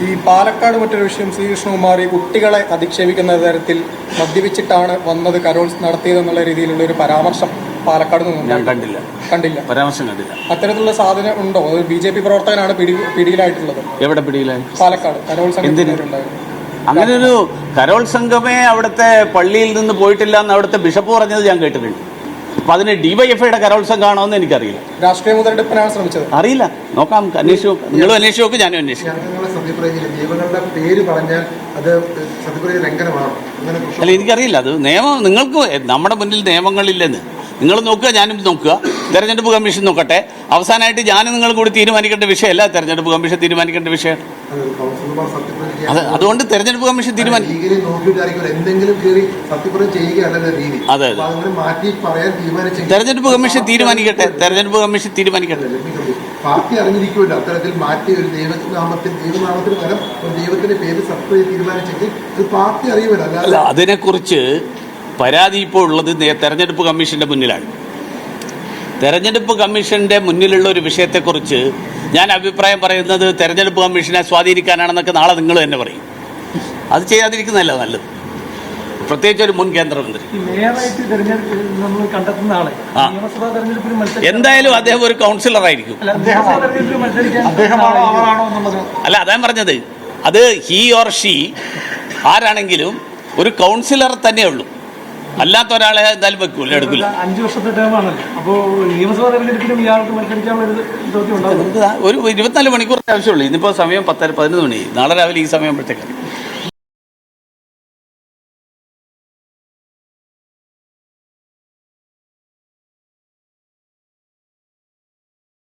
ഈ പാലക്കാട് മറ്റൊരു വിഷയം, ശ്രീകൃഷ്ണകുമാർ ഈ കുട്ടികളെ അധിക്ഷേപിക്കുന്ന തരത്തിൽ മദ്യപിച്ചിട്ടാണ് വന്നത് കരോൾ നടത്തിയതെന്നുള്ള രീതിയിലുള്ള ഒരു പരാമർശം പാലക്കാട് നിന്ന് ഞാൻ കണ്ടില്ല പരാമർശം കണ്ടില്ല. അത്തരത്തിലുള്ള സാധനം ഉണ്ടോ? അത് BJP പ്രവർത്തകനാണ് പിടിയിലായിട്ടുള്ളത്. എവിടെ പിടിയിലായി? പാലക്കാട് കരോൾ സംഘത്തിനുണ്ടായിരുന്നു. അങ്ങനെ ഒരു കരോൾ സംഘമേ അവിടുത്തെ പള്ളിയിൽ നിന്ന് പോയിട്ടില്ല എന്ന് അവിടുത്തെ ബിഷപ്പ് പറഞ്ഞത് ഞാൻ കേട്ടിട്ടുണ്ട്. അപ്പൊ അതിന് DYFIയുടെ കരോൾ സംഘമാണോ എന്ന് എനിക്കറിയില്ല. രാഷ്ട്രീയ മുതലെടുപ്പിനാണ് ശ്രമിച്ചത്. അറിയില്ല, നോക്കാം, അന്വേഷിച്ചു നോക്കും. നിങ്ങളും അന്വേഷിച്ചു നോക്കും, ഞാനും അന്വേഷിക്കും. അല്ല, എനിക്കറിയില്ല. അത് നിയമം, നിങ്ങൾക്ക് നമ്മുടെ മുന്നിൽ നിയമങ്ങളില്ലെന്ന് നിങ്ങൾ നോക്കുക, ഞാനും നോക്കുക. തെരഞ്ഞെടുപ്പ് കമ്മീഷൻ നോക്കട്ടെ. അവസാനമായിട്ട് ഞാനും നിങ്ങൾ കൂടി തീരുമാനിക്കേണ്ട വിഷയമല്ല, തെരഞ്ഞെടുപ്പ് കമ്മീഷൻ തീരുമാനിക്കേണ്ട വിഷയം. അതുകൊണ്ട് തെരഞ്ഞെടുപ്പ് കമ്മീഷൻ തീരുമാനിക്കും. അതെ, തെരഞ്ഞെടുപ്പ് കമ്മീഷൻ തീരുമാനിക്കട്ടെ. പാർട്ടി അറിഞ്ഞിരിക്കുമല്ലോ അത്തരത്തിൽ മാറ്റി ഒരു ദൈവനാമത്തിന് പകരം ദൈവത്തിന്റെ പേര് സത്യം തീരുമാനിച്ചെങ്കിൽ ഇത് പാർട്ടി അറിയുമല്ലോ. അല്ല, അതിനെക്കുറിച്ച് പരാതി ഇപ്പോൾ ഉള്ളത് തെരഞ്ഞെടുപ്പ് കമ്മീഷന്റെ മുന്നിലാണ്. തെരഞ്ഞെടുപ്പ് കമ്മീഷന്റെ മുന്നിലുള്ള ഒരു വിഷയത്തെക്കുറിച്ച് ഞാൻ അഭിപ്രായം പറയുന്നത് തെരഞ്ഞെടുപ്പ് കമ്മീഷനെ സ്വാധീനിക്കാനാണെന്നൊക്കെ നാളെ നിങ്ങൾ തന്നെ പറയും. അത് ചെയ്യാതിരിക്കുന്നതല്ല നല്ലത്. പ്രത്യേകിച്ച് ഒരു മുൻ കേന്ദ്രമന്ത്രി. എന്തായാലും അദ്ദേഹം ഒരു കൗൺസിലർ ആയിരിക്കും. അല്ല, അതാ പറഞ്ഞത്. അത് ഹി ഓർ ഷീ ആരാണെങ്കിലും ഒരു കൗൺസിലർ തന്നെ ഉള്ളൂ. അല്ലാത്ത ഒരാളെ എന്തായാലും വെക്കൂല, എടുക്കില്ല. 5 വർഷത്തെ ടേമാണല്ലോ. അപ്പോൾ നിയമസഭാ തെരഞ്ഞെടുപ്പിലും ഇയാൾക്ക് മത്സരിക്കാനുള്ള ഒരു ഒരു 24 മണിക്കൂർ ആവശ്യമുള്ളൂ. ഇന്നിപ്പോൾ സമയം 10-11 മണി. നാളെ രാവിലെ ഈ സമയം ആകുമ്പോഴത്തേക്കാണ്.